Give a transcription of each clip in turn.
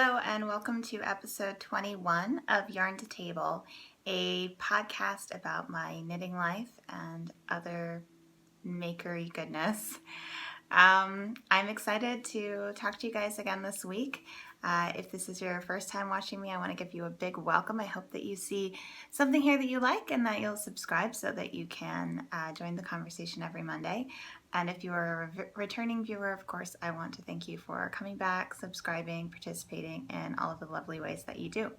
Hello and welcome to episode 21 of Yarn to Table, a podcast about my knitting life and other makery goodness. I'm excited to talk to you guys again this week. If this is your first time watching me, I want to give you a big welcome. I hope that you see something here that you like and that you'll subscribe so that you can join the conversation every Monday. And if you are a returning viewer, of course, I want to thank you for coming back, subscribing, participating in all of the lovely ways that you do.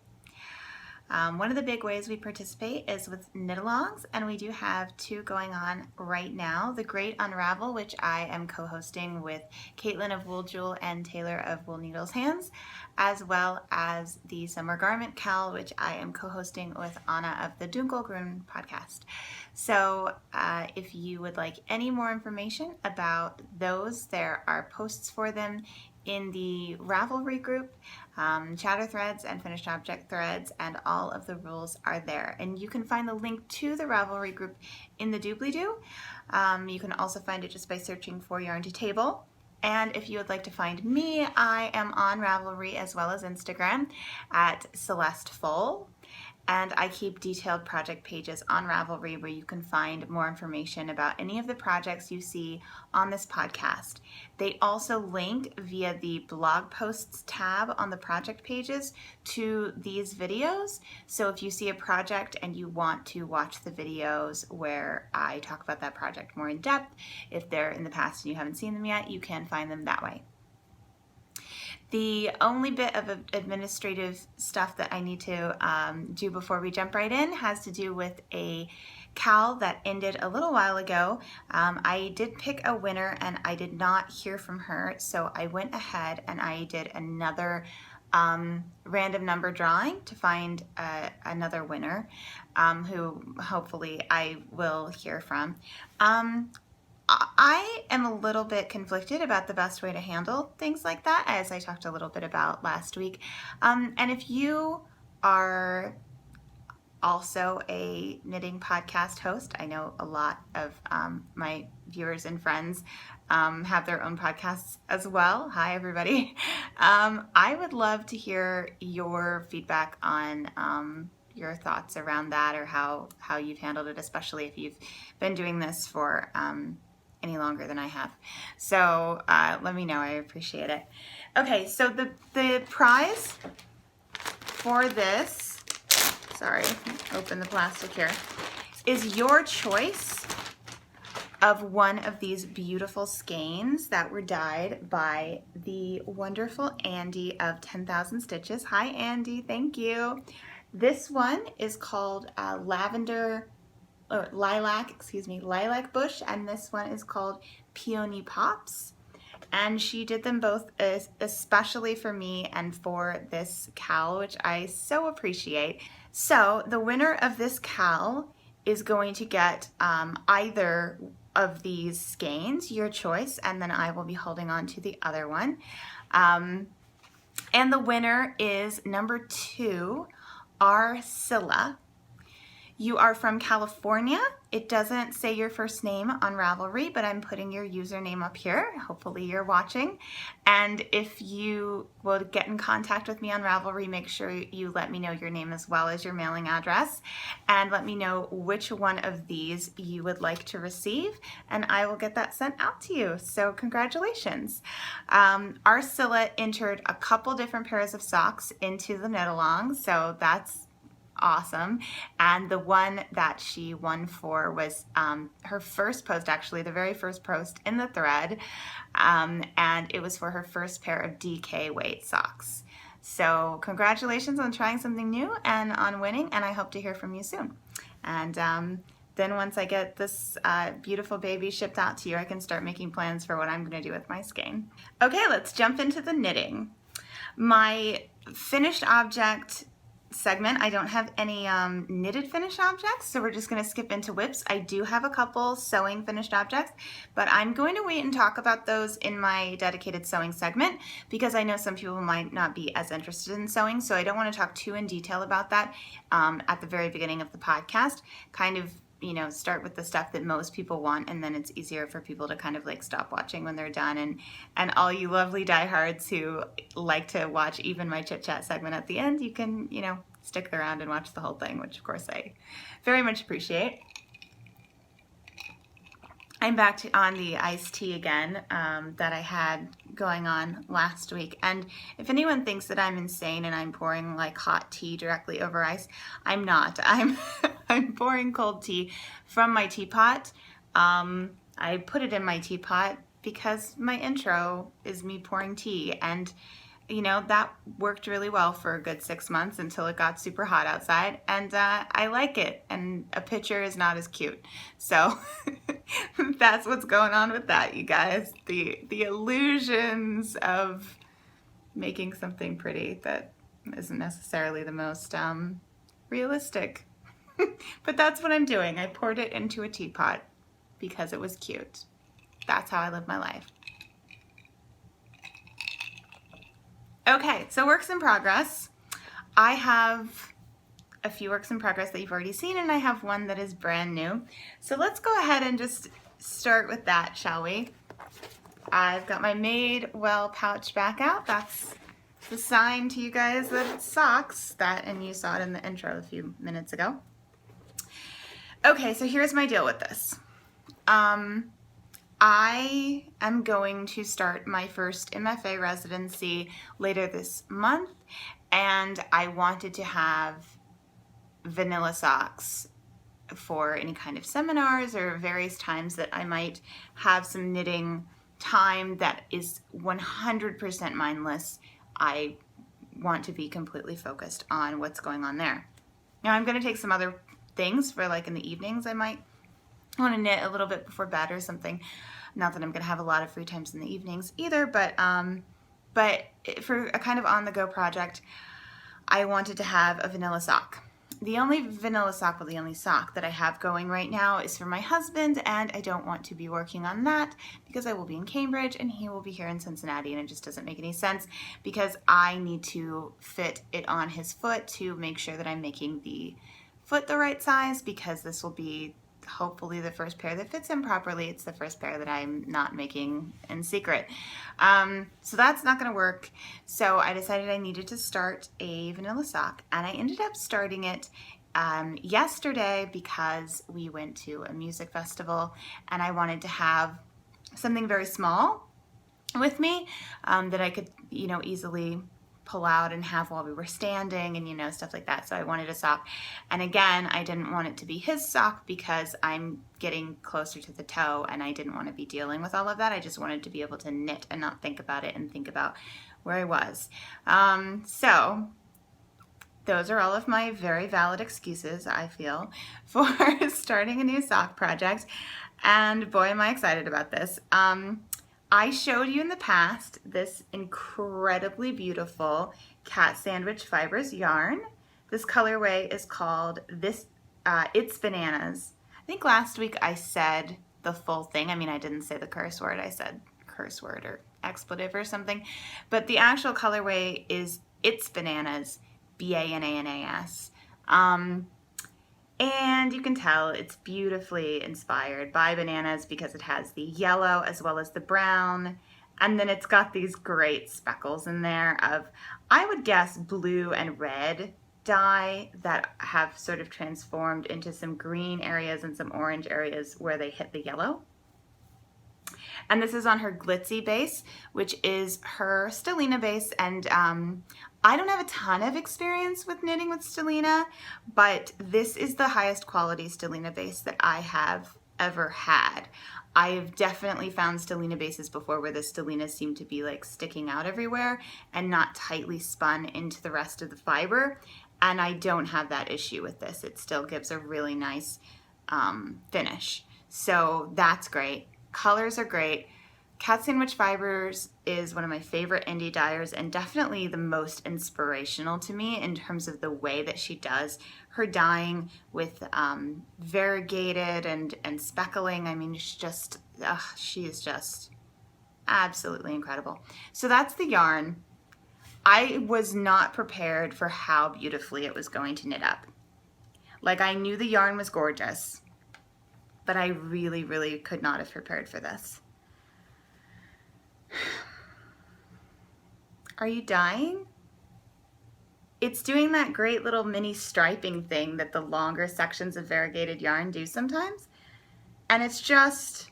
One of the big ways we participate is with knit-alongs, and we do have two going on right now. The Great Unravel, which I am co-hosting with Caitlin of Wool Jewel and Taylor of Wool Needles Hands, as well as the Summer Garment Cal, which I am co-hosting with Anna of the Dunkelgrün podcast. So if you would like any more information about those, there are posts for them in the Ravelry group, chatter threads and finished object threads, and all of the rules are there. And you can find the link to the Ravelry group in the doobly-doo. You can also find it just by searching for Yarn to Table. And if you would like to find me, I am on Ravelry as well as Instagram at Celeste Full. And I keep detailed project pages on Ravelry where you can find more information about any of the projects you see on this podcast. They also link via the blog posts tab on the project pages to these videos. So if you see a project and you want to watch the videos where I talk about that project more in depth, if they're in the past and you haven't seen them yet, you can find them that way. The only bit of administrative stuff that I need to do before we jump right in has to do with a cal that ended a little while ago. I did pick a winner and I did not hear from her, so I went ahead and I did another random number drawing to find another winner who hopefully I will hear from. I am a little bit conflicted about the best way to handle things like that, as I talked a little bit about last week. And if you are also a knitting podcast host, I know a lot of my viewers and friends have their own podcasts as well. Hi, everybody. I would love to hear your feedback on your thoughts around that, or how you've handled it, especially if you've been doing this for any longer than I have. So let me know, I appreciate it. Okay, so the prize for this, sorry, open the plastic here, is your choice of one of these beautiful skeins that were dyed by the wonderful Andy of 10,000 Stitches. Hi Andy, thank you. This one is called lilac bush, and this one is called Peony Pops. And she did them both especially for me and for this cal, which I so appreciate. So the winner of this cal is going to get either of these skeins, your choice, and then I will be holding on to the other one. And the winner is number 2, Arcilla. You are from California. It doesn't say your first name on Ravelry, but I'm putting your username up here. Hopefully you're watching. And if you will get in contact with me on Ravelry, make sure you let me know your name as well as your mailing address, and let me know which one of these you would like to receive, and I will get that sent out to you. So congratulations. Arcilla entered a couple different pairs of socks into the knit-along, so that's awesome. And the one that she won for was her first post, actually the very first post in the thread, and it was for her first pair of DK weight socks. So congratulations on trying something new and on winning, and I hope to hear from you soon. And then once I get this beautiful baby shipped out to you, I can start making plans for what I'm going to do with my skein. Okay, let's jump into the knitting. My finished object segment, I don't have any knitted finished objects, so we're just going to skip into whips. I do have a couple sewing finished objects, but I'm going to wait and talk about those in my dedicated sewing segment, because I know some people might not be as interested in sewing, so I don't want to talk too in detail about that at the very beginning of the podcast. Kind of start with the stuff that most people want, and then it's easier for people to kind of like stop watching when they're done. And all you lovely diehards who like to watch even my chit chat segment at the end, you can, stick around and watch the whole thing, which of course I very much appreciate. I'm back on the iced tea again that I had going on last week. And if anyone thinks that I'm insane and I'm pouring like hot tea directly over ice, I'm not. I'm pouring cold tea from my teapot. I put it in my teapot because my intro is me pouring tea, and that worked really well for a good 6 months until it got super hot outside, and I like it, and a picture is not as cute. So that's what's going on with that, you guys. The illusions of making something pretty that isn't necessarily the most realistic. But that's what I'm doing. I poured it into a teapot because it was cute. That's how I live my life. Okay, so works in progress. I have a few works in progress that you've already seen, and I have one that is brand new. So let's go ahead and just start with that, shall we? I've got my Madewell pouch back out. That's the sign to you guys that it's socks. And you saw it in the intro a few minutes ago. Okay, so here's my deal with this. I am going to start my first MFA residency later this month, and I wanted to have vanilla socks for any kind of seminars or various times that I might have some knitting time that is 100% mindless. I want to be completely focused on what's going on there. Now I'm going to take some other things for like in the evenings. I might want to knit a little bit before bed or something. Not that I'm going to have a lot of free times in the evenings either, but for a kind of on-the-go project, I wanted to have a vanilla sock. The only sock that I have going right now is for my husband, and I don't want to be working on that because I will be in Cambridge and he will be here in Cincinnati, and it just doesn't make any sense because I need to fit it on his foot to make sure that I'm making the foot the right size, because this will be hopefully the first pair that fits him properly. It's the first pair that I'm not making in secret. So that's not going to work. So I decided I needed to start a vanilla sock, and I ended up starting it yesterday because we went to a music festival and I wanted to have something very small with me that I could, easily pull out and have while we were standing and stuff like that. So I wanted a sock, and again, I didn't want it to be his sock because I'm getting closer to the toe and I didn't want to be dealing with all of that. I just wanted to be able to knit and not think about it and think about where I was. So those are all of my very valid excuses, I feel, for starting a new sock project, and boy am I excited about this. I showed you in the past this incredibly beautiful cat sandwich fibers yarn. This colorway is called It's Bananas. I think last week I said the full thing. I mean, I didn't say the curse word. I said curse word or expletive or something. But the actual colorway is It's Bananas, Bananas. And you can tell it's beautifully inspired by bananas because it has the yellow as well as the brown. And then it's got these great speckles in there of, I would guess, blue and red dye that have sort of transformed into some green areas and some orange areas where they hit the yellow. And this is on her glitzy base, which is her Stellina base. And I don't have a ton of experience with knitting with Stellina, but this is the highest quality Stellina base that I have ever had. I've definitely found Stellina bases before where the Stellinas seem to be like sticking out everywhere and not tightly spun into the rest of the fiber. And I don't have that issue with this. It still gives a really nice finish. So that's great. Colors are great. Cat Sandwich Fibers is one of my favorite indie dyers and definitely the most inspirational to me in terms of the way that she does her dyeing with variegated and speckling. I mean, she is just absolutely incredible. So that's the yarn. I was not prepared for how beautifully it was going to knit up. Like, I knew the yarn was gorgeous. but I really, really could not have prepared for this. Are you dying? It's doing that great little mini striping thing that the longer sections of variegated yarn do sometimes. And it's just,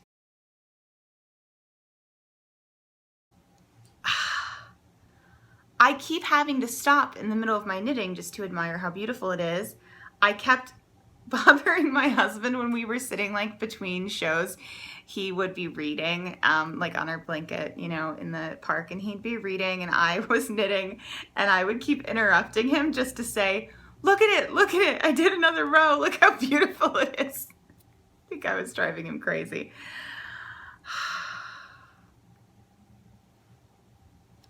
I keep having to stop in the middle of my knitting just to admire how beautiful it is. I kept bothering my husband when we were sitting like between shows. He would be reading like on our blanket, you know, in the park, and he'd be reading and I was knitting, and I would keep interrupting him just to say, look at it, look at it. I did another row. Look how beautiful it is. I think I was driving him crazy.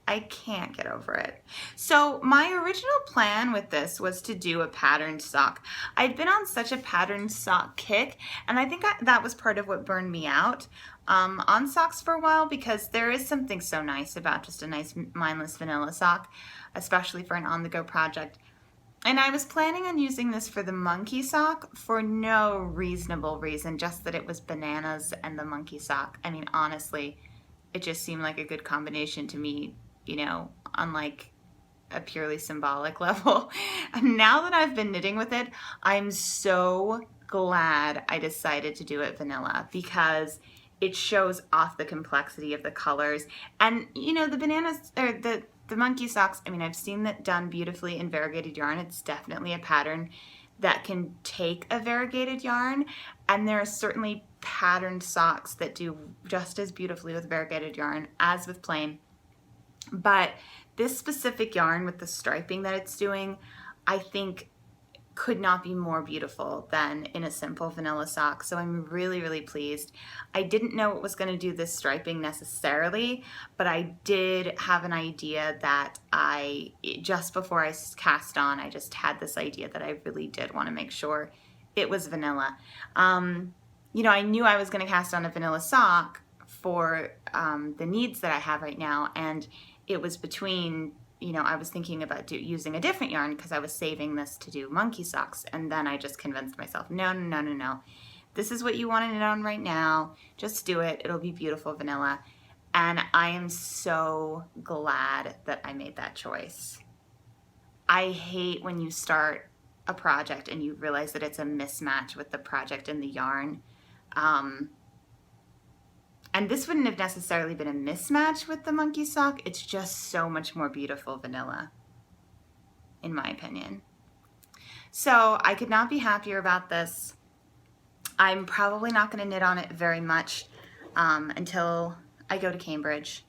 I can't get over it. So my original plan with this was to do a patterned sock. I'd been on such a patterned sock kick, and I think that was part of what burned me out on socks for a while, because there is something so nice about just a nice mindless vanilla sock, especially for an on-the-go project. And I was planning on using this for the monkey sock for no reasonable reason, just that it was bananas and the monkey sock. I mean, honestly, it just seemed like a good combination to me, you know, on like a purely symbolic level. And now that I've been knitting with it, I'm so glad I decided to do it vanilla, because it shows off the complexity of the colors. And you know, the bananas, or the monkey socks, I mean, I've seen that done beautifully in variegated yarn. It's definitely a pattern that can take a variegated yarn, and there are certainly patterned socks that do just as beautifully with variegated yarn as with plain. But this specific yarn with the striping that it's doing, I think could not be more beautiful than in a simple vanilla sock. So I'm really, really pleased. I didn't know it was going to do this striping necessarily, but I did have an idea that just before I cast on, I just had this idea that I really did want to make sure it was vanilla. You know, I knew I was going to cast on a vanilla sock for the needs that I have right now, and it was between, you know, I was thinking about using a different yarn because I was saving this to do monkey socks, and then I just convinced myself, no, this is what you want to knit on right now, just do it, it'll be beautiful vanilla. And I am so glad that I made that choice. I hate when you start a project and you realize that it's a mismatch with the project and the yarn. And this wouldn't have necessarily been a mismatch with the monkey sock. It's just so much more beautiful vanilla, in my opinion. So I could not be happier about this. I'm probably not going to knit on it very much until I go to Cambridge.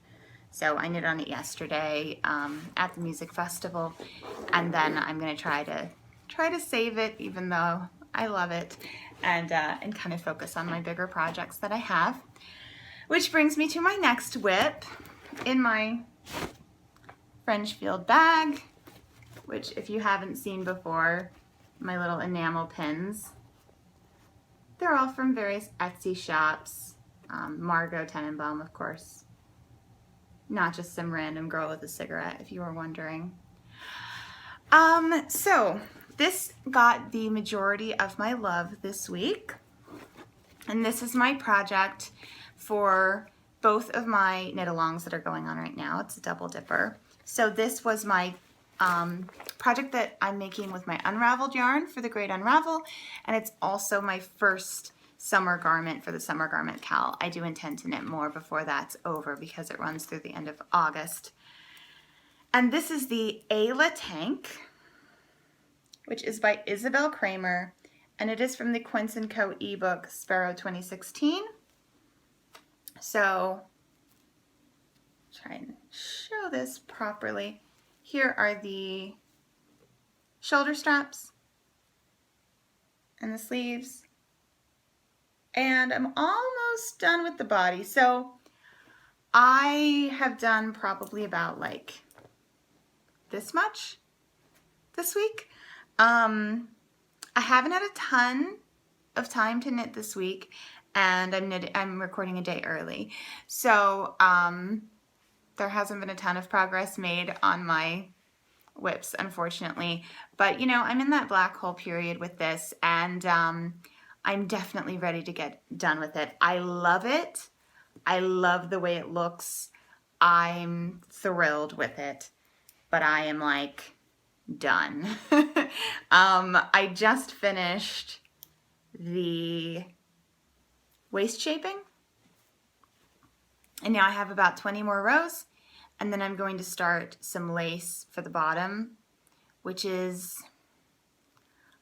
So I knit on it yesterday at the music festival, and then I'm going to try to save it, even though I love it, and kind of focus on my bigger projects that I have. Which brings me to my next whip in my French field bag, which, if you haven't seen before, my little enamel pins. They're all from various Etsy shops. Margot Tenenbaum, of course. Not just some random girl with a cigarette, if you were wondering. So this got the majority of my love this week. And this is my project for both of my knit-alongs that are going on right now. It's a double dipper. So this was my project that I'm making with my unraveled yarn for the Great Unravel, and it's also my first summer garment for the Summer Garment Cal. I do intend to knit more before that's over because it runs through the end of August. And this is the ELA Tank, which is by Isabel Kramer, and it is from the Quince & Co. ebook Sparrow 2016. So, try and show this properly. Here are the shoulder straps and the sleeves. And I'm almost done with the body. So, I have done probably about like this much this week. I haven't had a ton of time to knit this week, and I'm recording a day early. So there hasn't been a ton of progress made on my whips, unfortunately. But, you know, I'm in that black hole period with this, and I'm definitely ready to get done with it. I love it. I love the way it looks. I'm thrilled with it, but I am like done. I just finished the waist shaping, and now I have about 20 more rows, and then I'm going to start some lace for the bottom, which is,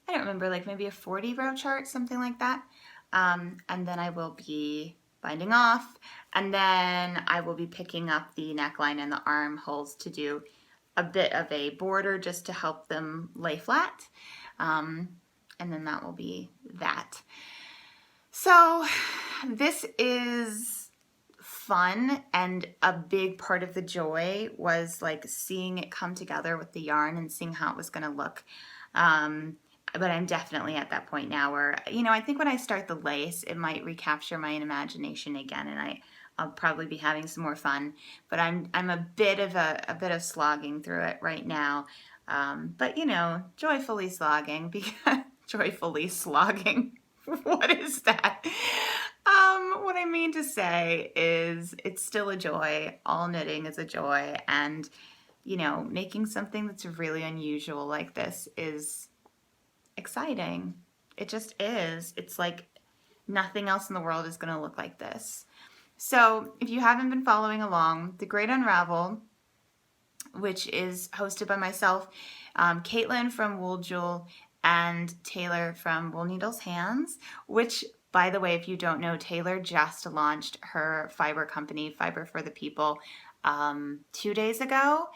I don't remember, like maybe a 40 row chart, something like that. And then I will be binding off, and then I will be picking up the neckline and the armholes to do a bit of a border just to help them lay flat. And then that will be that. So this is fun, and a big part of the joy was like seeing it come together with the yarn and seeing how it was going to look. But I'm definitely at that point now where, you know, I think when I start the lace, it might recapture my imagination again, and I'll probably be having some more fun. But I'm a bit of slogging through it right now. But you know, joyfully slogging, because joyfully slogging. What is that? What I mean to say is it's still a joy. All knitting is a joy, and you know, making something that's really unusual like this is exciting. It just is. It's like nothing else in the world is going to look like this. So if you haven't been following along, the Great Unravel, which is hosted by myself, Caitlin from Wool Jewel, and Taylor from Wool Needles Hands, which, by the way, if you don't know, Taylor just launched her fiber company, Fiber for the People, 2 days ago,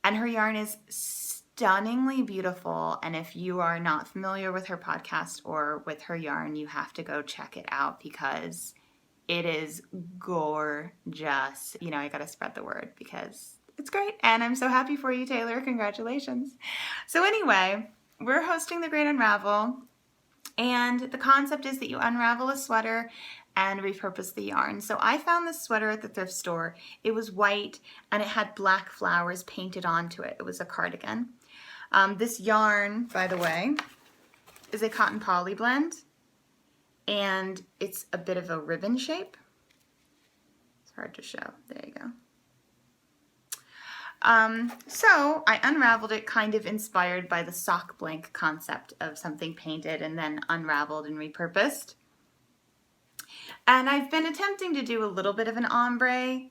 and her yarn is stunningly beautiful. And if you are not familiar with her podcast or with her yarn, you have to go check it out because it is gorgeous. You know, I gotta spread the word because it's great, and I'm so happy for you, Taylor. Congratulations. So anyway, we're hosting the Great Unravel, and the concept is that you unravel a sweater and repurpose the yarn. So I found this sweater at the thrift store. It was white and it had black flowers painted onto it. It was a cardigan. This yarn, by the way, is a cotton poly blend, and it's a bit of a ribbon shape. It's hard to show. There you go. So I unraveled it kind of inspired by the sock blank concept of something painted and then unraveled and repurposed. And I've been attempting to do a little bit of an ombre.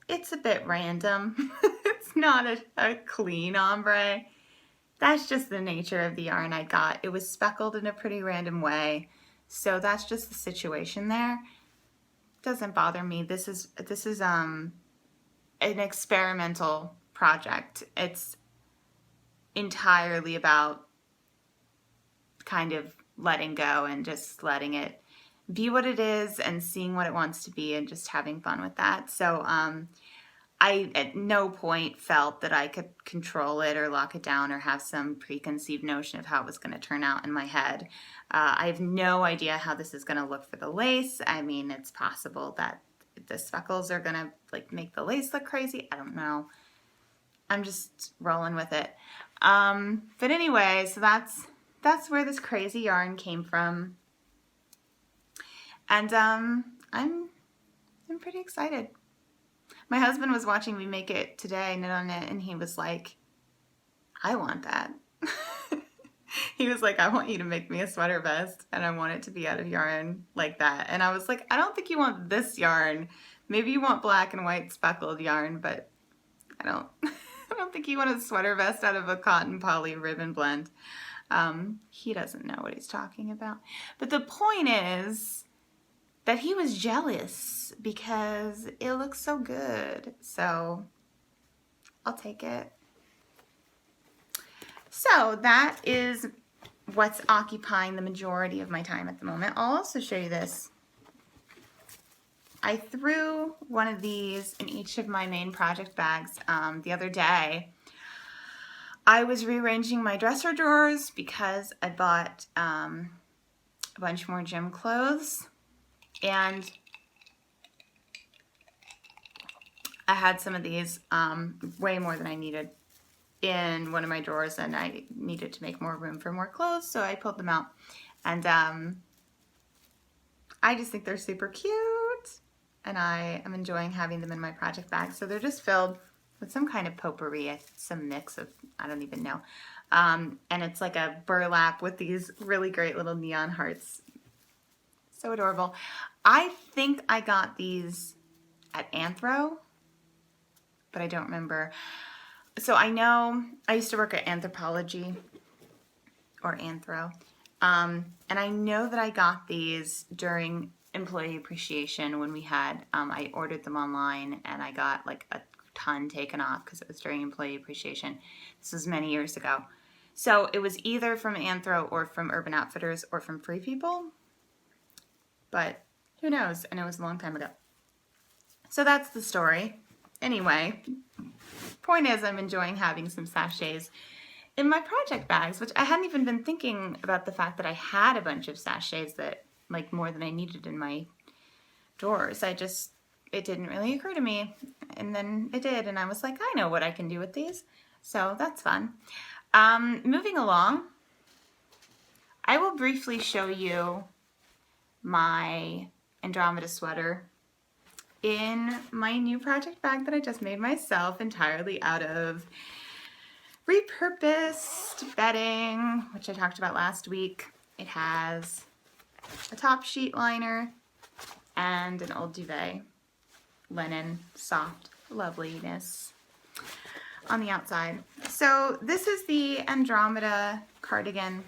It's a bit random. It's not a clean ombre. That's just the nature of the yarn I got. It was speckled in a pretty random way. So that's just the situation there. Doesn't bother me. This is an experimental project. It's entirely about kind of letting go and just letting it be what it is and seeing what it wants to be and just having fun with that. So I at no point felt that I could control it or lock it down or have some preconceived notion of how it was going to turn out in my head. I have no idea how this is going to look for the lace. I mean, it's possible that the speckles are going to like make the lace look crazy. I don't know. I'm just rolling with it. But anyway, so that's where this crazy yarn came from. And I'm pretty excited. My husband was watching me make it today, knit on it, and he was like, I want that. He was like, I want you to make me a sweater vest, and I want it to be out of yarn like that. And I was like, I don't think you want this yarn. Maybe you want black and white speckled yarn, but I don't think you want a sweater vest out of a cotton poly ribbon blend. He doesn't know what he's talking about. But the point is that he was jealous because it looks so good. So I'll take it. So that is what's occupying the majority of my time at the moment. I'll also show you this. I threw one of these in each of my main project bags the other day. I was rearranging my dresser drawers because I bought a bunch more gym clothes, and I had some of these, way more than I needed. in one of my drawers, and I needed to make more room for more clothes, so I pulled them out. And I just think they're super cute, and I am enjoying having them in my project bag. So they're just filled with some kind of potpourri, some mix of, I don't even know. And it's like a burlap with these really great little neon hearts. So adorable. I think I got these at Anthro, but I don't remember. So I know I used to work at Anthropologie, or Anthro, and I know that I got these during employee appreciation when we had, I ordered them online and I got like a ton taken off because it was during employee appreciation. This was many years ago. So it was either from Anthro or from Urban Outfitters or from Free People, but who knows? And it was a long time ago. So that's the story. Anyway, point is I'm enjoying having some sachets in my project bags, which I hadn't even been thinking about the fact that I had a bunch of sachets that, like, more than I needed in my drawers. It didn't really occur to me, and then it did, and I was like, I know what I can do with these, so that's fun. Moving along, I will briefly show you my Andromeda sweater in my new project bag that I just made myself entirely out of repurposed bedding, which I talked about last week. It has a top sheet liner and an old duvet, linen, soft loveliness on the outside. So this is the Andromeda cardigan.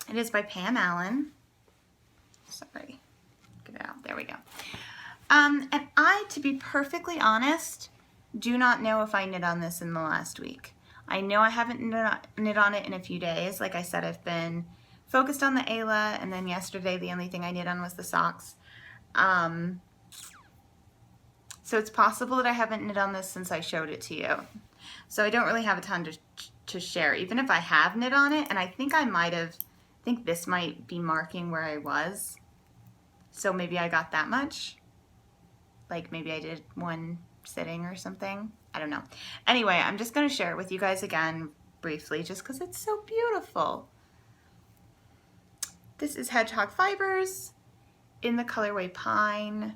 It is by Pam Allen. Sorry, get it out. There we go. And I, to be perfectly honest, do not know if I knit on this in the last week. I know I haven't knit on it in a few days. Like I said, I've been focused on the ELA, and then yesterday the only thing I knit on was the socks. So it's possible that I haven't knit on this since I showed it to you. So I don't really have a ton to share, even if I have knit on it, and I think I think this might be marking where I was. So maybe I got that much. Like maybe I did one sitting or something. I don't know. Anyway, I'm just going to share it with you guys again briefly just because it's so beautiful. This is Hedgehog Fibers in the colorway Pine.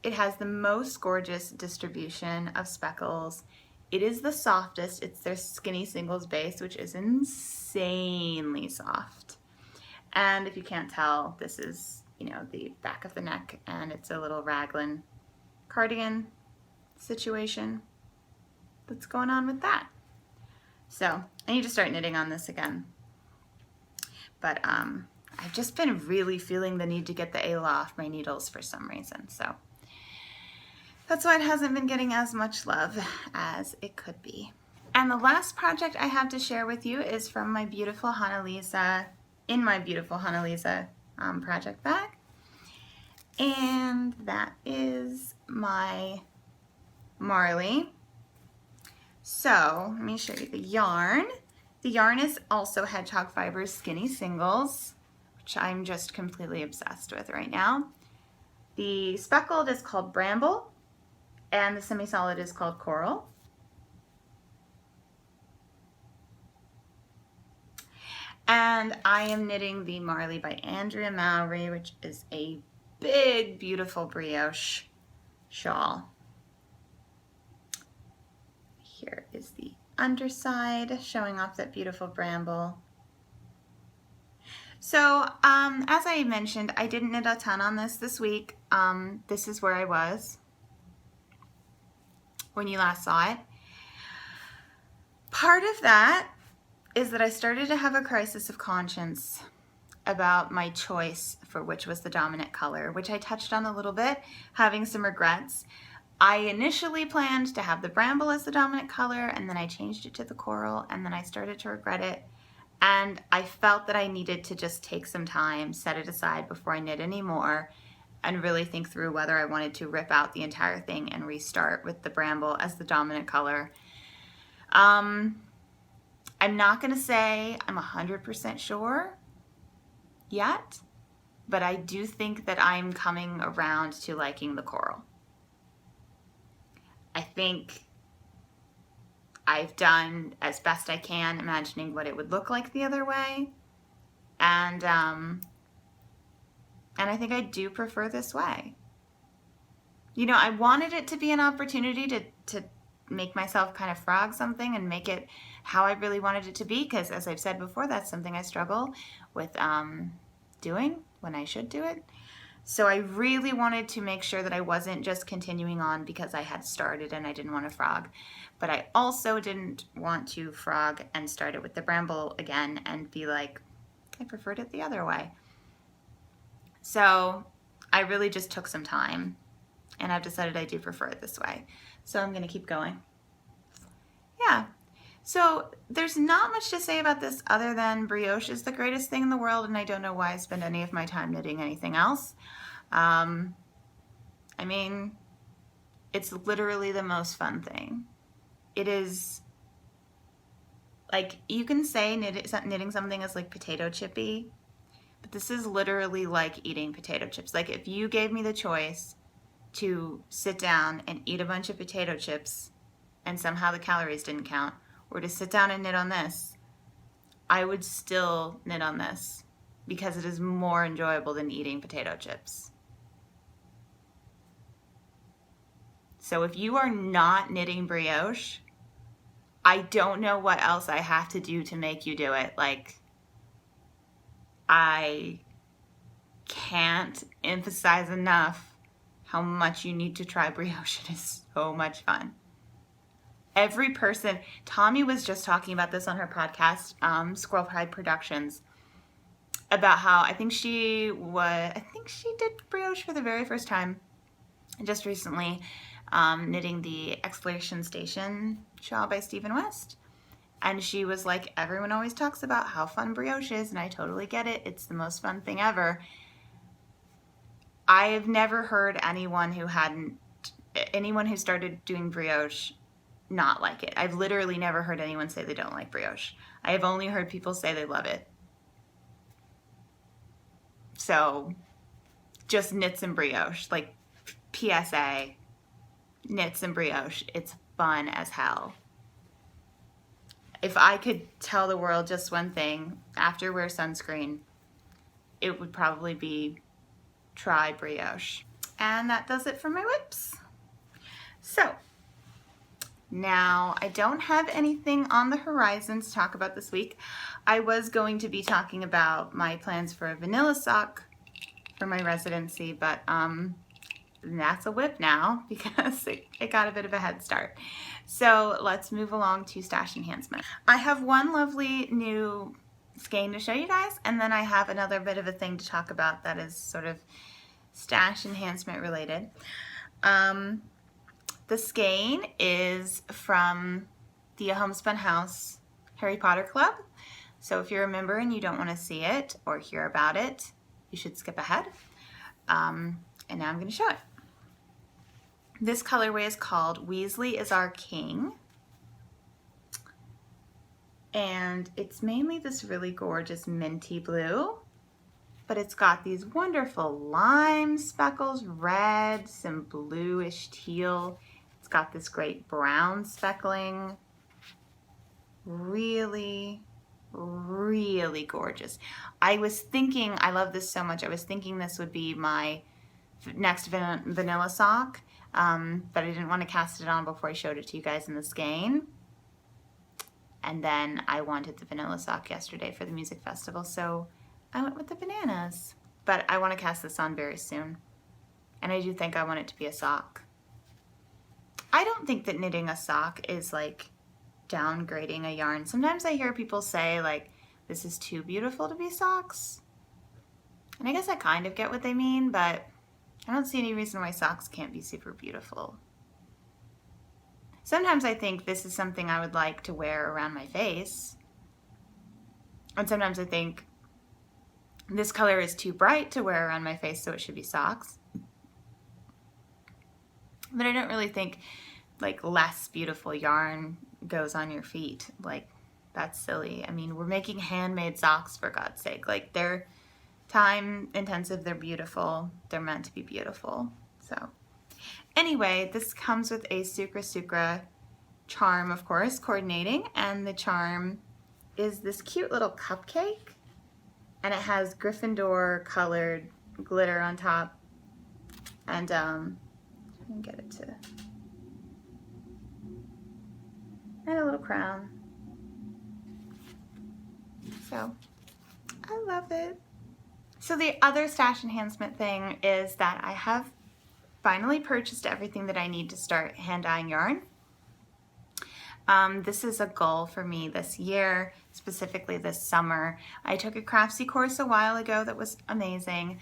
It has the most gorgeous distribution of speckles. It is the softest. It's their skinny singles base, which is insanely soft. And if you can't tell, this is, you know, the back of the neck, and it's a little raglan cardigan situation that's going on with that. So I need to start knitting on this again. But I've just been really feeling the need to get the ELA off my needles for some reason. So that's why it hasn't been getting as much love as it could be. And the last project I have to share with you is from my beautiful Hanalisa, in my beautiful Hanalisa project bag. And that is my Marley. So let me show you the yarn. The yarn is also Hedgehog Fibers Skinny Singles, which I'm just completely obsessed with right now. The speckled is called Bramble, and the semi-solid is called Coral. And I am knitting the Marley by Andrea Mowry, which is a big, beautiful brioche shawl. Here is the underside, showing off that beautiful bramble. So, as I mentioned, I didn't knit a ton on this week. This is where I was when you last saw it. Part of that is that I started to have a crisis of conscience about my choice for which was the dominant color, which I touched on a little bit, having some regrets. I initially planned to have the bramble as the dominant color, and then I changed it to the coral, and then I started to regret it. And I felt that I needed to just take some time, set it aside before I knit anymore, and really think through whether I wanted to rip out the entire thing and restart with the bramble as the dominant color. I'm not going to say I'm 100% sure yet, but I do think that I'm coming around to liking the coral. I think I've done as best I can imagining what it would look like the other way. And I think I do prefer this way. You know, I wanted it to be an opportunity to make myself kind of frog something and make it how I really wanted it to be, because as I've said before, that's something I struggle with doing when I should do it. So I really wanted to make sure that I wasn't just continuing on because I had started and I didn't want to frog. But I also didn't want to frog and start it with the bramble again and be like, I preferred it the other way. So I really just took some time, and I've decided I do prefer it this way. So I'm going to keep going. Yeah. So there's not much to say about this other than brioche is the greatest thing in the world, and I don't know why I spend any of my time knitting anything else. I mean, it's literally the most fun thing. It is, like, you can say knitting something is like potato chippy, but this is literally like eating potato chips. Like, if you gave me the choice to sit down and eat a bunch of potato chips and somehow the calories didn't count, or to sit down and knit on this, I would still knit on this because it is more enjoyable than eating potato chips. So if you are not knitting brioche, I don't know what else I have to do to make you do it. Like, I can't emphasize enough how much you need to try brioche. It is so much fun. Every person, Tommy was just talking about this on her podcast, Squirrel Pride Productions, about how I think she did brioche for the very first time just recently, knitting the Exploration Station shawl by Stephen West. And she was like, everyone always talks about how fun brioche is, and I totally get it. It's the most fun thing ever. I have never heard anyone who started doing brioche not like it. I've literally never heard anyone say they don't like brioche. I have only heard people say they love it. So just knits and brioche, like PSA, knits and brioche. It's fun as hell. If I could tell the world just one thing after wear sunscreen, it would probably be try brioche. And that does it for my whips. So now I don't have anything on the horizon to talk about this week. I was going to be talking about my plans for a vanilla sock for my residency, but that's a whip now because it got a bit of a head start. So let's move along to stash enhancement. I have one lovely new skein to show you guys, and then I have another bit of a thing to talk about that is sort of stash enhancement related. The skein is from the Homespun House Harry Potter Club. So if you're a member and you don't want to see it or hear about it, you should skip ahead. And now I'm going to show it. This colorway is called Weasley is Our King. And it's mainly this really gorgeous minty blue, but it's got these wonderful lime speckles, red, some bluish teal. It's got this great brown speckling. Really, really gorgeous. I was thinking, I love this so much, I was thinking this would be my next vanilla sock, but I didn't want to cast it on before I showed it to you guys in the skein. And then I wanted the vanilla sock yesterday for the music festival, so I went with the bananas. But I want to cast this on very soon. And I do think I want it to be a sock. I don't think that knitting a sock is like downgrading a yarn. Sometimes I hear people say like, this is too beautiful to be socks. And I guess I kind of get what they mean, but I don't see any reason why socks can't be super beautiful. Sometimes I think this is something I would like to wear around my face. And sometimes I think this color is too bright to wear around my face, so it should be socks. But I don't really think like less beautiful yarn goes on your feet. Like, that's silly. I mean, we're making handmade socks, for God's sake. Like, they're time intensive, they're beautiful, they're meant to be beautiful. So anyway, this comes with a Sucra charm, of course, coordinating, and the charm is this cute little cupcake, and it has Gryffindor colored glitter on top, and I can get it to, and a little crown. So I love it. So the other stash enhancement thing is that I have finally purchased everything that I need to start hand dyeing yarn. This is a goal for me this year, specifically this summer. I took a Craftsy course a while ago that was amazing,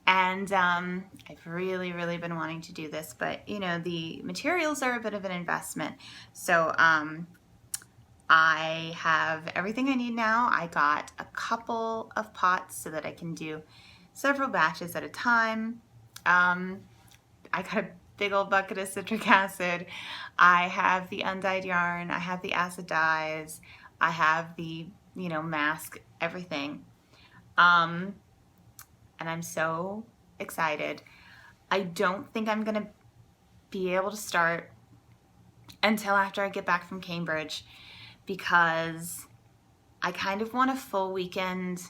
and I've really been wanting to do this, but you know, the materials are a bit of an investment. So I have everything I need now. I got a couple of pots so that I can do several batches at a time. I got a big old bucket of citric acid. I have the undyed yarn. I have the acid dyes. I have the, you know, mask, everything. And I'm so excited. I don't think I'm gonna be able to start until after I get back from Cambridge, because I kind of want a full weekend,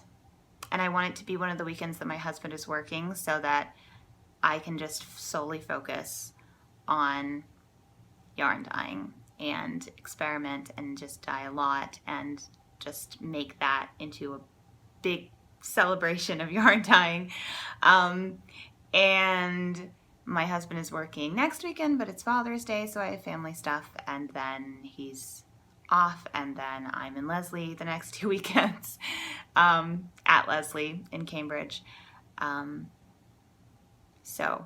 and I want it to be one of the weekends that my husband is working so that I can just solely focus on yarn dyeing and experiment and just dye a lot and just make that into a big celebration of yarn dyeing. And my husband is working next weekend, but it's Father's Day, so I have family stuff, and then he's off, and then I'm in Leslie the next 2 weekends, at Leslie in Cambridge. So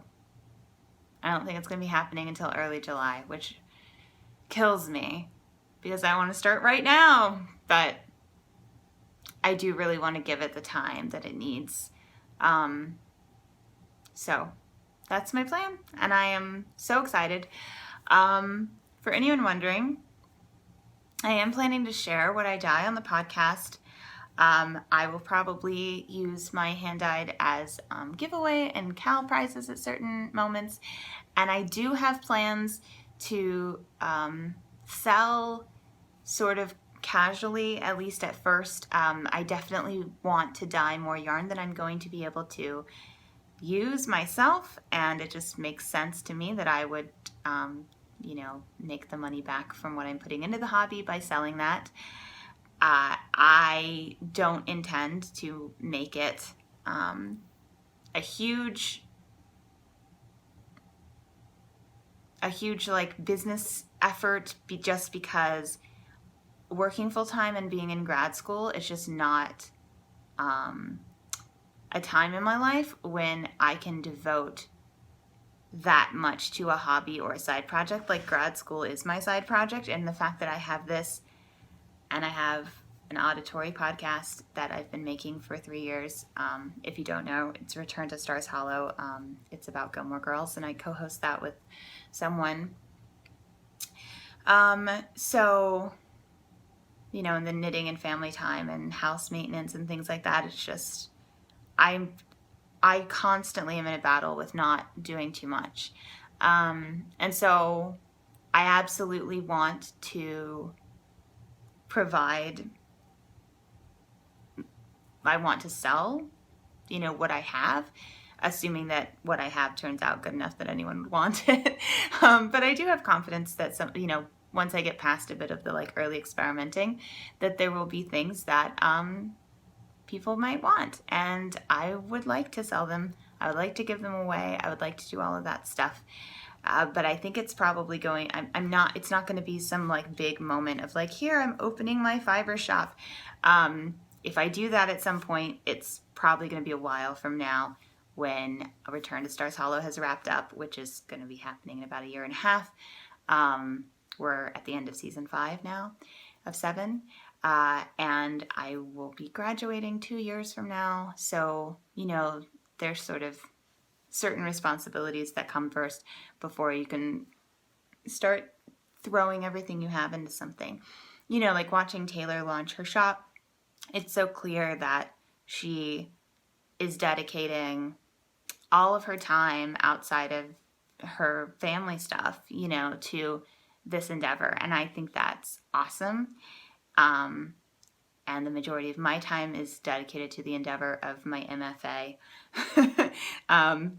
I don't think it's going to be happening until early July, which kills me because I want to start right now, but I do really want to give it the time that it needs. So that's my plan, and I am so excited. For anyone wondering, I am planning to share what I dye on the podcast. I will probably use my hand dyed as giveaway and Cal prizes at certain moments, and I do have plans to sell sort of casually, at least at first. I definitely want to dye more yarn than I'm going to be able to use myself, and it just makes sense to me that I would you know, make the money back from what I'm putting into the hobby by selling that. I don't intend to make it a huge like business effort just because working full-time and being in grad school is just not a time in my life when I can devote that much to a hobby or a side project. Like, grad school is my side project, and the fact that I have this, and I have an auditory podcast that I've been making for 3 years. If you don't know, it's Return to Stars Hollow. It's about Gilmore Girls, and I co-host that with someone. So, you know, in the knitting and family time and house maintenance and things like that, it's just, I constantly am in a battle with not doing too much. And so I absolutely want to provide, I want to sell, you know, what I have, assuming that what I have turns out good enough that anyone would want it. But I do have confidence that some, you know, once I get past a bit of the like early experimenting, that there will be things that people might want, and I would like to sell them. I would like to give them away. I would like to do all of that stuff. But I think it's probably going, it's not going to be some like big moment of like, here, I'm opening my fiber shop. If I do that at some point, it's probably going to be a while from now when A Return to Stars Hollow has wrapped up, which is going to be happening in about 1.5 years. We're at the end of season 5 now of 7. And I will be graduating 2 years from now. So, you know, there's sort of certain responsibilities that come first before you can start throwing everything you have into something. You know, like watching Taylor launch her shop, it's so clear that she is dedicating all of her time outside of her family stuff, you know, to this endeavor, and I think that's awesome. And the majority of my time is dedicated to the endeavor of my MFA.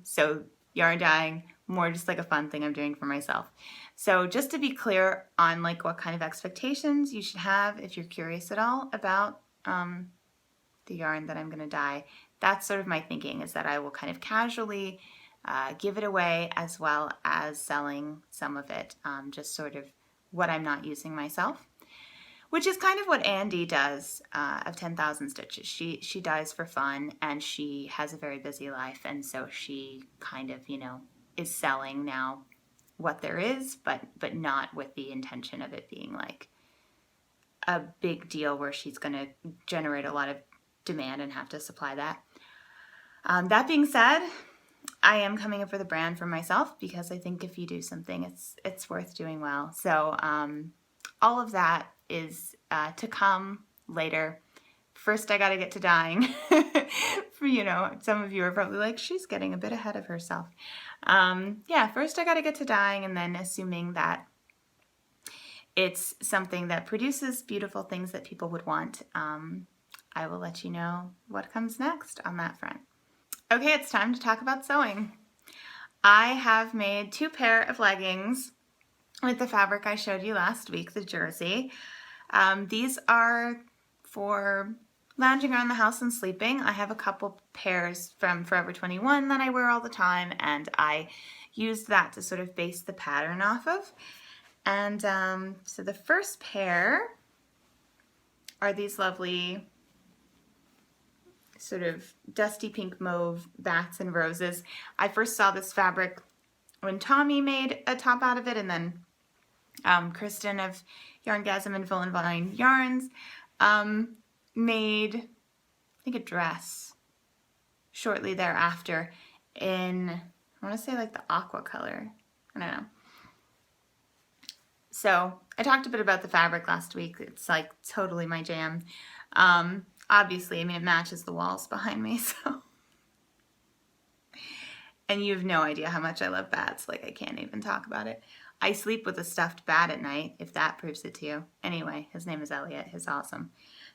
So yarn dyeing, more just like a fun thing I'm doing for myself. So just to be clear on like what kind of expectations you should have if you're curious at all about the yarn that I'm going to dye, that's sort of my thinking, is that I will kind of casually give it away as well as selling some of it, just sort of what I'm not using myself. Which is kind of what Andy does of 10,000 Stitches. She dyes for fun, and she has a very busy life, and so she kind of, is selling now what there is, but not with the intention of it being like a big deal where she's going to generate a lot of demand and have to supply that. That being said, I am coming up with a brand for myself, because I think if you do something, it's worth doing well. So all of that is to come later. First, I got to get to dyeing. Some of you are probably like, she's getting a bit ahead of herself. First I got to get to dyeing, and then assuming that it's something that produces beautiful things that people would want, I will let you know what comes next on that front. Okay, it's time to talk about sewing. I have made 2 pair of leggings with the fabric I showed you last week, the jersey. These are for lounging around the house and sleeping. I have a couple pairs from Forever 21 that I wear all the time, and I used that to sort of base the pattern off of. And so the first pair are these lovely sort of dusty pink mauve bats and roses. I first saw this fabric when Tommy made a top out of it, and then Kristen of Yarngasm and Villain Vine Yarns made, I think, a dress shortly thereafter in, I want to say like the aqua color. I don't know. So I talked a bit about the fabric last week. It's like totally my jam. Obviously, I mean, it matches the walls behind me, so. And you have no idea how much I love bats. Like, I can't even talk about it. I sleep with a stuffed bat at night, if that proves it to you. Anyway, his name is Elliot. He's awesome.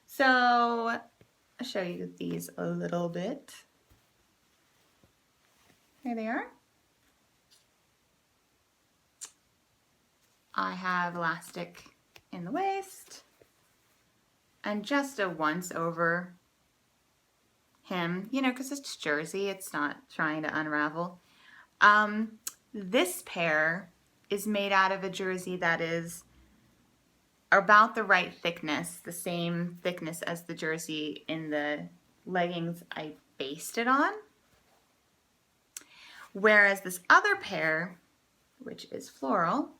So I'll show you these a little bit. Here they are. I have elastic in the waist and just a once over hem, because it's jersey, it's not trying to unravel. This pair is made out of a jersey that is about the right thickness, the same thickness as the jersey in the leggings I based it on. Whereas this other pair, which is floral,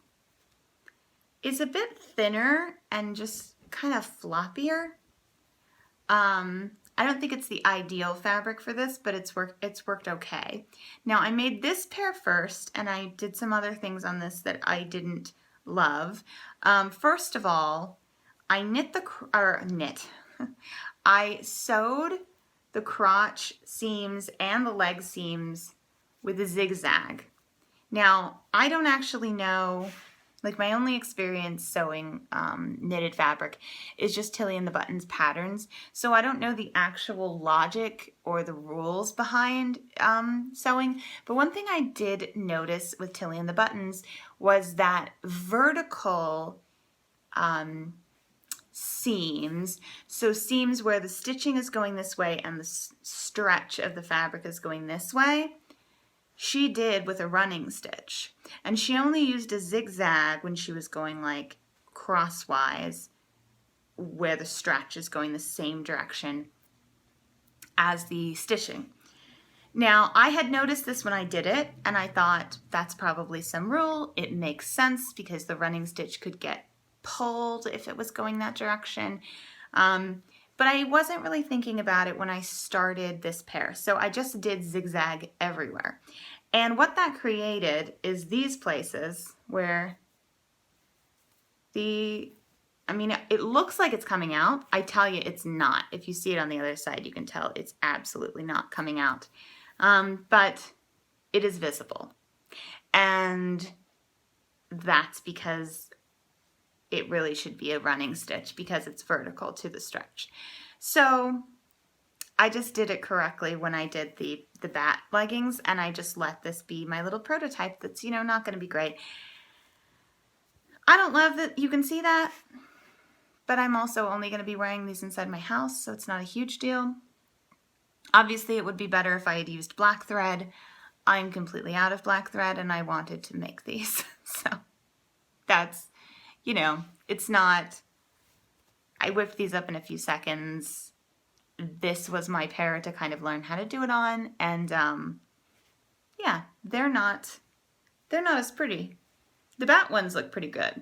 is a bit thinner and just kind of floppier. I don't think it's the ideal fabric for this, but it's worked okay. Now I made this pair first, and I did some other things on this that I didn't love. First of all, I I sewed the crotch seams and the leg seams with a zigzag. Now I don't actually know. Like, my only experience sewing knitted fabric is just Tilly and the Buttons patterns. So I don't know the actual logic or the rules behind sewing. But one thing I did notice with Tilly and the Buttons was that vertical seams, so seams where the stitching is going this way and the stretch of the fabric is going this way, she did with a running stitch, and she only used a zigzag when she was going like crosswise where the stretch is going the same direction as the stitching. Now, I had noticed this when I did it, and I thought that's probably some rule. It makes sense because the running stitch could get pulled if it was going that direction. But I wasn't really thinking about it when I started this pair. So I just did zigzag everywhere. And what that created is these places where it looks like it's coming out. I tell you, it's not. If you see it on the other side, you can tell it's absolutely not coming out. But it is visible. And that's because it really should be a running stitch because it's vertical to the stretch. So I just did it correctly when I did the bat leggings, and I just let this be my little prototype that's, you know, not going to be great. I don't love that you can see that, but I'm also only going to be wearing these inside my house, so it's not a huge deal. Obviously, it would be better if I had used black thread. I'm completely out of black thread, and I wanted to make these. So that's, you know, it's not, I whipped these up in a few seconds. This was my pair to kind of learn how to do it on, and yeah, they're not as pretty. The bat ones look pretty good.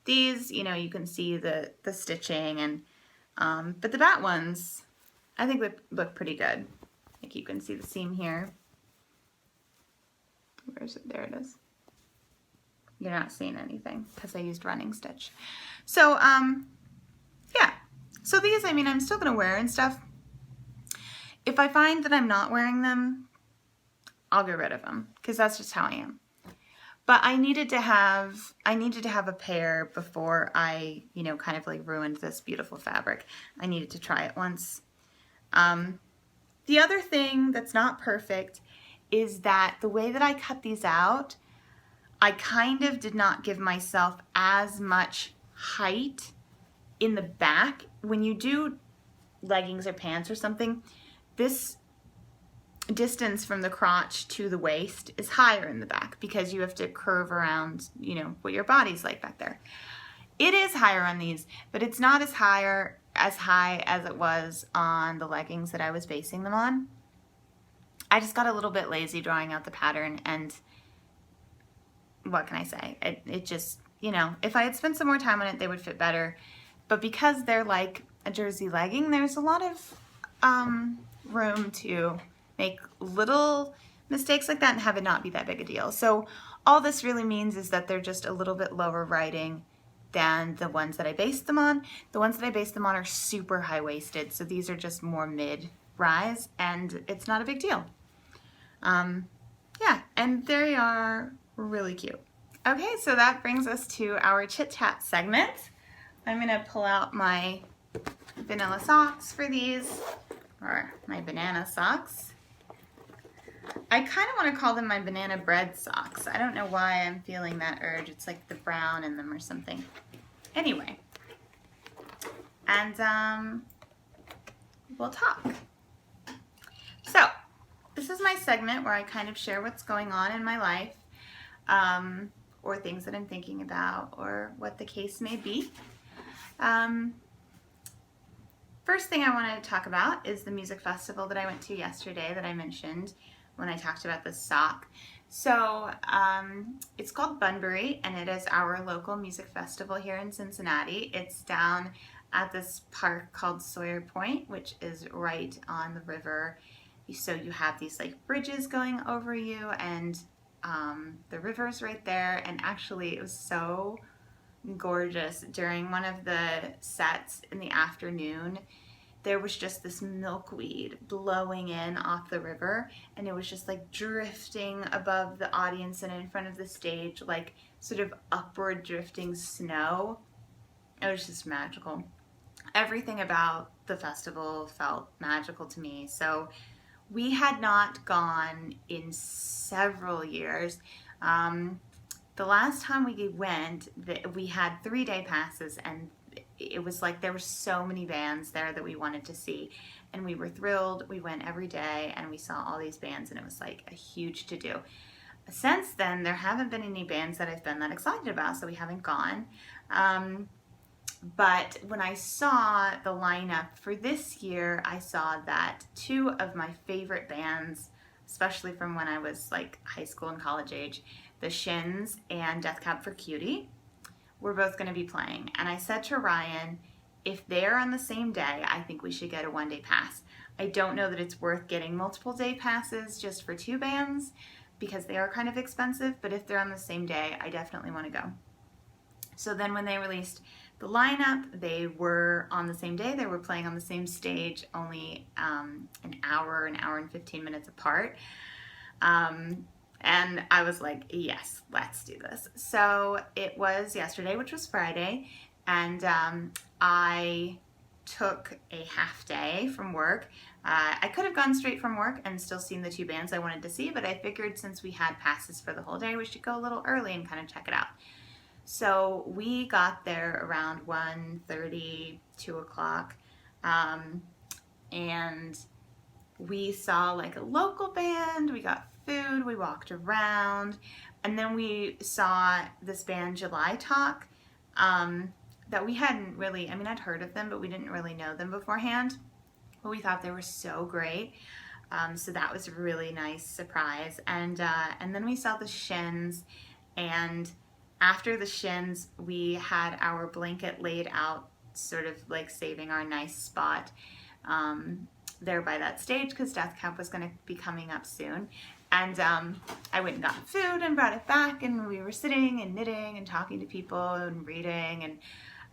These, you know, you can see the stitching, and but the bat ones, I think look pretty good. Like you can see the seam here. Where is it? There it is. You're not seeing anything because I used running stitch. So yeah. So these, I mean, I'm still gonna wear and stuff. If I find that I'm not wearing them, I'll get rid of them because that's just how I am. But I needed to have a pair before I, you know, kind of like ruined this beautiful fabric. I needed to try it once. The other thing that's not perfect is that the way that I cut these out, I kind of did not give myself as much height in the back. When you do leggings or pants or something, this distance from the crotch to the waist is higher in the back because you have to curve around, you know, what your body's like back there. It is higher on these, but it's not as high as it was on the leggings that I was basing them on. I just got a little bit lazy drawing out the pattern, and what can I say? It just, you know, if I had spent some more time on it, they would fit better. But because they're like a jersey legging, there's a lot of room to make little mistakes like that and have it not be that big a deal. So all this really means is that they're just a little bit lower writing than the ones that I based them on. The ones that I based them on are super high-waisted, so these are just more mid-rise, and it's not a big deal. Yeah, and they are really cute. Okay, so that brings us to our chit-chat segment. I'm gonna pull out my vanilla socks for these, or my banana socks. I kind of want to call them my banana bread socks. I don't know why I'm feeling that urge. It's like the brown in them or something. Anyway, and we'll talk. So, this is my segment where I kind of share what's going on in my life, or things that I'm thinking about, or what the case may be. First thing I want to talk about is the music festival that I went to yesterday that I mentioned when I talked about the sock. So it's called Bunbury, and it is our local music festival here in Cincinnati. It's down at this park called Sawyer Point, which is right on the river. So you have these like bridges going over you, and the river's right there. And actually it was so gorgeous. During one of the sets in the afternoon, there was just this milkweed blowing in off the river, and it was just like drifting above the audience and in front of the stage, like sort of upward drifting snow. It was just magical. Everything about the festival felt magical to me. So we had not gone in several years. The last time we went, we had 3-day passes, and it was like there were so many bands there that we wanted to see, and we were thrilled. We went every day and we saw all these bands, and it was like a huge to-do. Since then, there haven't been any bands that I've been that excited about, so we haven't gone. But when I saw the lineup for this year, I saw that 2 of my favorite bands, especially from when I was like high school and college age, the Shins and Death Cab for Cutie, were both going to be playing. And I said to Ryan, if they're on the same day, I think we should get a 1-day pass. I don't know that it's worth getting multiple day passes just for 2 bands because they are kind of expensive, but if they're on the same day, I definitely want to go. So then when they released the lineup, they were on the same day. They were playing on the same stage, only an hour and 15 minutes apart. And I was like, yes, let's do this. So it was yesterday, which was Friday, and I took a half day from work. I could have gone straight from work and still seen the two bands I wanted to see, but I figured since we had passes for the whole day, we should go a little early and kind of check it out. So we got there around 1:30, 2 o'clock, and we saw like a local band, we got food, we walked around, and then we saw this band July Talk that we hadn't really, I mean, I'd heard of them, but we didn't really know them beforehand. But we thought they were so great. So that was a really nice surprise. And then we saw the Shins, and after the Shins, we had our blanket laid out, sort of like saving our nice spot there by that stage because Death Cab was going to be coming up soon. And I went and got food and brought it back, and we were sitting and knitting and talking to people and reading,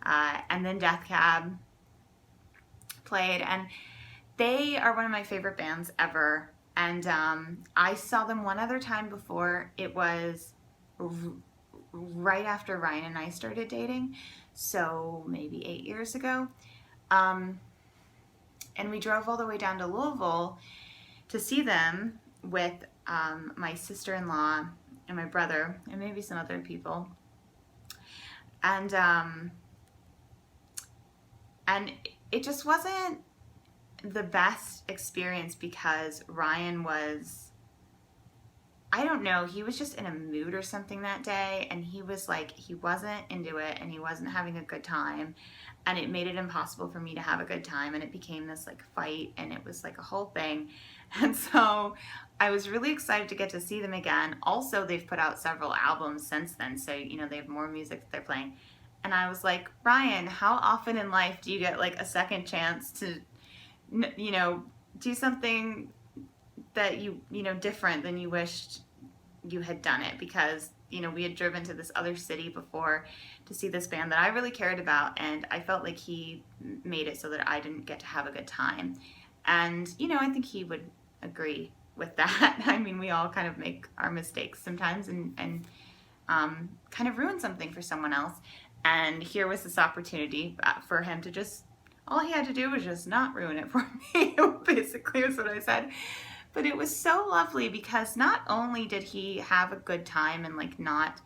and then Death Cab played, and they are one of my favorite bands ever. And I saw them one other time before. It was right after Ryan and I started dating, so maybe 8 years ago. And we drove all the way down to Louisville to see them with my sister-in-law and my brother and maybe some other people. And it just wasn't the best experience because Ryan was, I don't know, he was just in a mood or something that day, and he was like, he wasn't into it and he wasn't having a good time, and it made it impossible for me to have a good time, and it became this like fight, and it was like a whole thing. And so I was really excited to get to see them again. Also, they've put out several albums since then, so you know, they have more music that they're playing. And I was like, Ryan, how often in life do you get like a second chance to, you know, do something that you know, different than you wished you had done it? Because, you know, we had driven to this other city before to see this band that I really cared about, and I felt like he made it so that I didn't get to have a good time. And, you know, I think he would agree with that. I mean, we all kind of make our mistakes sometimes and kind of ruin something for someone else. And here was this opportunity for him to just, all he had to do was just not ruin it for me, basically is what I said. But it was so lovely because not only did he have a good time and like not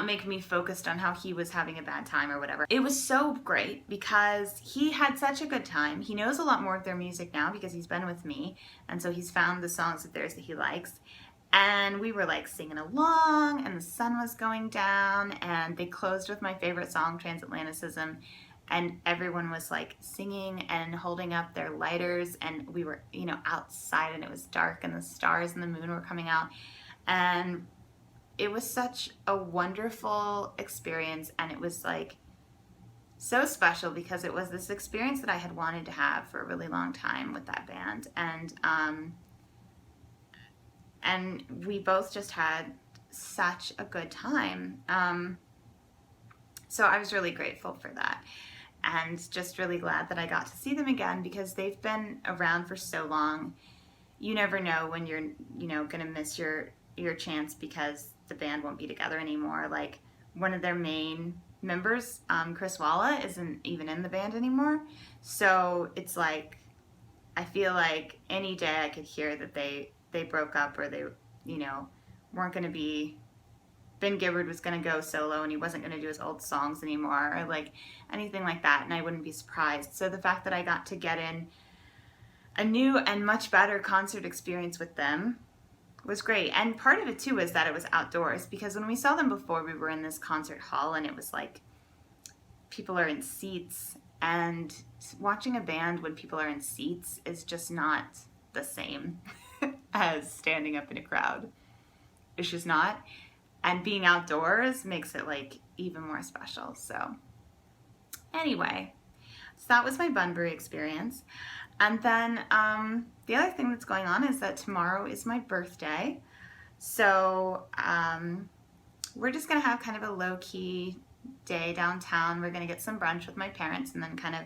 make me focused on how he was having a bad time or whatever. It was so great because he had such a good time. He knows a lot more of their music now because he's been with me, and so he's found the songs of theirs that he likes. And we were like singing along, and the sun was going down, and they closed with my favorite song, Transatlanticism, and everyone was like singing and holding up their lighters, and we were, you know, outside, and it was dark, and the stars and the moon were coming out, and it was such a wonderful experience. And it was like so special because it was this experience that I had wanted to have for a really long time with that band, and we both just had such a good time. So I was really grateful for that, and just really glad that I got to see them again because they've been around for so long. You never know when you're, you know, gonna miss your chance because the band won't be together anymore. Like one of their main members, Chris Walla, isn't even in the band anymore. So it's like, I feel like any day I could hear that they broke up, or they, you know, weren't going to be, Ben Gibbard was going to go solo and he wasn't going to do his old songs anymore, or like anything like that, and I wouldn't be surprised. So the fact that I got to get in a new and much better concert experience with them was great. And part of it too is that it was outdoors, because when we saw them before, we were in this concert hall and it was like people are in seats, and watching a band when people are in seats is just not the same as standing up in a crowd. It's just not. And being outdoors makes it like even more special. So anyway, so that was my Bunbury experience. And then the other thing that's going on is that tomorrow is my birthday. So we're just going to have kind of a low-key day downtown. We're going to get some brunch with my parents and then kind of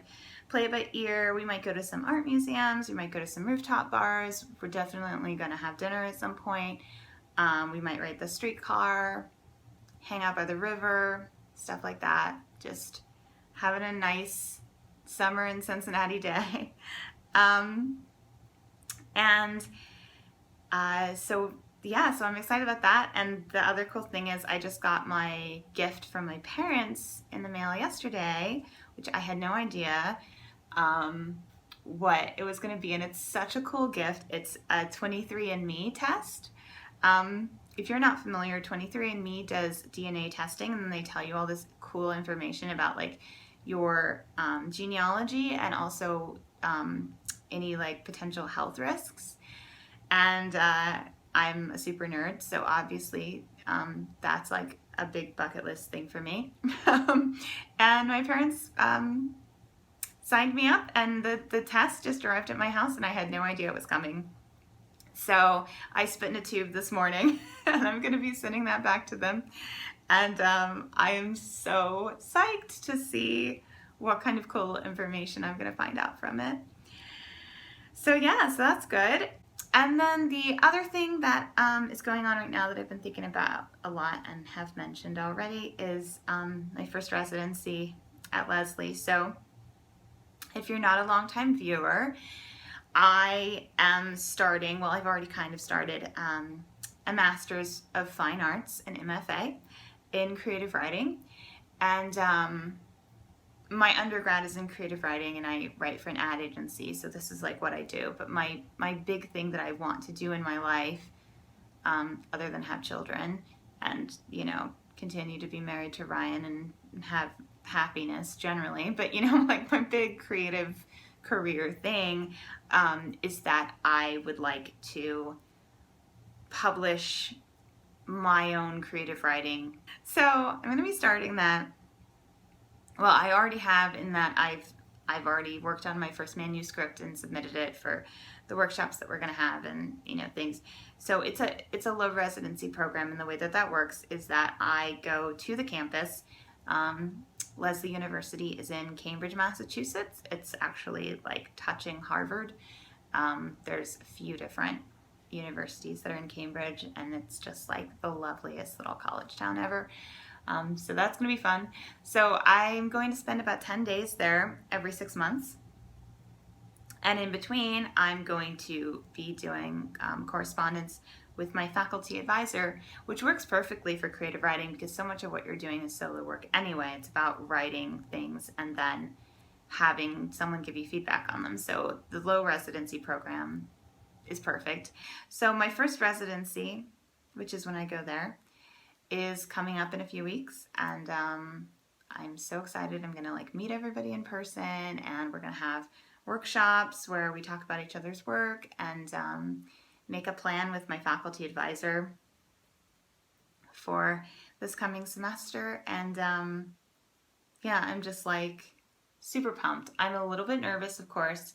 play it by ear. We might go to some art museums. We might go to some rooftop bars. We're definitely going to have dinner at some point. We might ride the streetcar, hang out by the river, stuff like that. Just having a nice summer in Cincinnati day. Um, and so yeah, so I'm excited about that. And the other cool thing is I just got my gift from my parents in the mail yesterday, which I had no idea what it was going to be. And it's such a cool gift. It's a 23andMe test. If you're not familiar, 23andMe does DNA testing, and then they tell you all this cool information about like your genealogy and also any like potential health risks. And I'm a super nerd, so obviously that's like a big bucket list thing for me. And my parents signed me up, and the test just arrived at my house, and I had no idea it was coming. So I spit in a tube this morning, and I'm going to be sending that back to them. And I am so psyched to see what kind of cool information I'm going to find out from it. So yeah, so that's good. And then the other thing that is going on right now that I've been thinking about a lot and have mentioned already is my first residency at Leslie. So if you're not a longtime viewer, I am starting, well, I've already kind of started a Master's of Fine Arts, an MFA, in creative writing. And my undergrad is in creative writing, and I write for an ad agency, so this is like what I do. But my big thing that I want to do in my life, other than have children and, you know, continue to be married to Ryan and have happiness generally, but, you know, like my big creative career thing is that I would like to publish my own creative writing. So I'm going to be starting that. Well, I already have, in that I've already worked on my first manuscript and submitted it for the workshops that we're going to have, and, you know, things. So it's a low residency program, and the way that works is that I go to the campus. Leslie University is in Cambridge, Massachusetts. It's actually like touching Harvard. There's a few different universities that are in Cambridge, and it's just like the loveliest little college town ever. So that's going to be fun. So I'm going to spend about 10 days there every 6 months. And in between, I'm going to be doing correspondence with my faculty advisor, which works perfectly for creative writing because so much of what you're doing is solo work anyway. It's about writing things and then having someone give you feedback on them. So the low residency program is perfect. So my first residency, which is when I go there, is coming up in a few weeks, and I'm so excited. I'm gonna like meet everybody in person, and we're gonna have workshops where we talk about each other's work and make a plan with my faculty advisor for this coming semester. And yeah, I'm just like super pumped. I'm a little bit nervous, of course,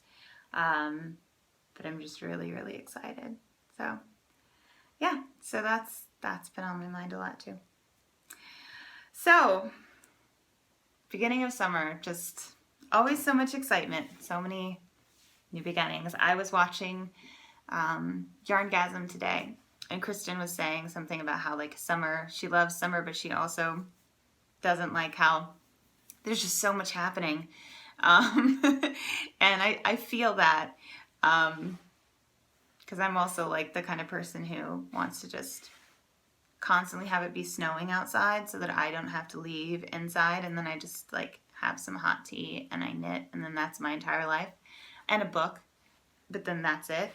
but I'm just really, really excited. So yeah, so that's been on my mind a lot too. So, beginning of summer, just always so much excitement, so many new beginnings. I was watching Yarngasm today, and Kristen was saying something about how like summer, she loves summer, but she also doesn't like how there's just so much happening. And I feel that because I'm also like the kind of person who wants to just constantly have it be snowing outside so that I don't have to leave inside, and then I just like have some hot tea and I knit, and then that's my entire life, and a book, but then that's it.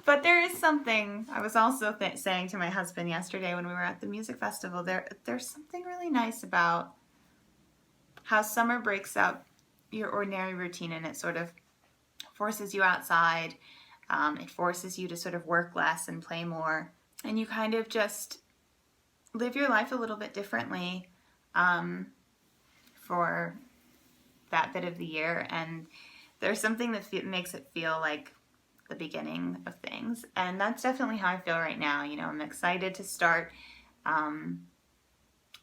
But there is something, I was also saying to my husband yesterday when we were at the music festival, there's something really nice about how summer breaks up your ordinary routine, and it sort of forces you outside. It forces you to sort of work less and play more, and you kind of just live your life a little bit differently for that bit of the year. And there's something that makes it feel like the beginning of things, and that's definitely how I feel right now. You know, I'm excited to start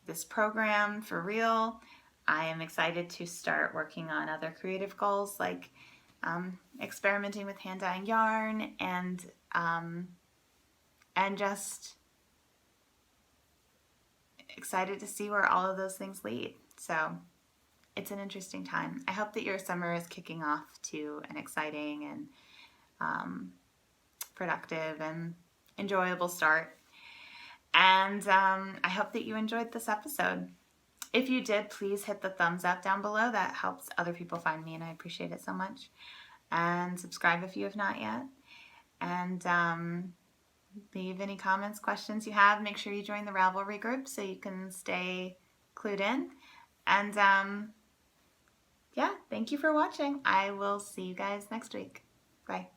this program for real. I am excited to start working on other creative goals, like experimenting with hand dyeing yarn and and just excited to see where all of those things lead. So it's an interesting time. I hope that your summer is kicking off to an exciting and productive and enjoyable start. And I hope that you enjoyed this episode. If you did, please hit the thumbs up down below. That helps other people find me, and I appreciate it so much. And subscribe if you have not yet. And leave any comments, questions you have. Make sure you join the Ravelry group so you can stay clued in. And yeah, thank you for watching. I will see you guys next week. Bye.